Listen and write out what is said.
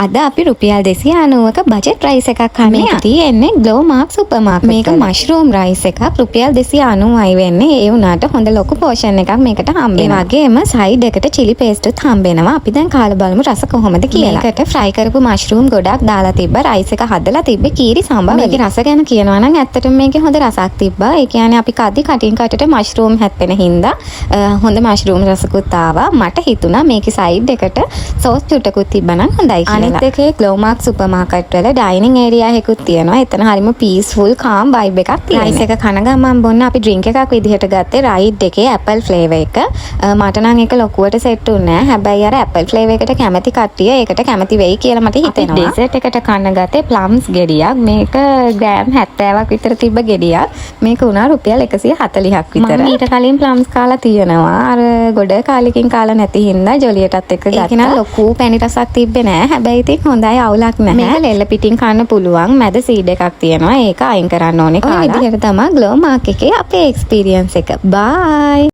අද අපි රුපියල් 290ක බජට් රයිස් එකක් කන්නේ. තියෙන්නේ ග්ලෝ මාක් සුපර් මාකට්. මේක මෂ්රූම් රයිස් එකක්. රුපියල් 290යි වෙන්නේ. ඒ වුණාට හොඳ ලොකු පෝෂන් එකක් මේකට හම්බෙනවා. ඒ වගේම සයිඩ් එකට chili paste උත් හම්බෙනවා. අපි දැන් කාලා බලමු රස කොහොමද කියලා. මේකට ෆ්‍රයි කරපු මෂ්රූම් ගොඩක් දාලා තිබ්බා. රයිස් එක හදලා තිබ්බේ කීරි සම්බා. මේකේ රස ගැන කියනවා නම් ඇත්තටම මේකේ හොඳ රසක් තිබ්බා. ඒ කියන්නේ අපි කටින් කටට මෂ්රූම් හැප්පෙන හින්දා හොඳ මෂ්රූම් රසකුත් ආවා. මට හිතුණා මේකේ සයිඩ් එකට සෝස් චුට්ටකුත් තිබ්බා නම් හොඳයි කියලා. අනිත් එකේ ග්ලෝ මාක් සුපර් මාකට් වල ඩයිනින් ඒරියා එකකුත් තියෙනවා. එතන හරිම පීස්ෆුල් කාම් වයිබ් එකක් තියෙනවා. රයිස් එක කන ගමන් බොන්න අපි ඩ්‍රින්ක් එකක් විදිහට ගත්තේ රයිඩ් එකේ ඇපල් ෆ්ලේවර් එක. මට නම් ඒක ලොකුවට සෙට් උන්නේ නැහැ. හැබැයි අර ඇපල් ෆ්ලේවර් එකට කැමති කට්ටිය ඒකට කැමති වෙයි කියලා මට හිතෙනවා. ඩෙසර්ට් එකට කන්න ගත්තේ ප්ලම්ස් ගෙඩියක්. මේක ග්‍රෑම් 70ක් විතර තිබ්බ ගෙඩියක්. මේක උනා රුපියල් 140ක් විතර. මම ඊට කලින් ප්ලම්ස් කාලා තියෙනවා. අර ගොඩ කාලෙකින් කාලා නැති හින්දා ජොලියටත් එක්ක ගත්තා. ඒක නම් ලොකු පැණි රසක් තිබ්බේ නැහැ. හැබැයි ඉතින් හොඳයි අවුලක් නැහැ. මේක ලෙල්ල පිටින් කන්න පුළුවන්. මැද සීඩ් එකක් තියෙනවා. ඒක අයින් කරන්න ඕනේ කාලා. ඔය විදිහට තමයි ග්ලෝ මාක් එකේ අපේ එක්ස්පීරියන්ස් එක. බයි.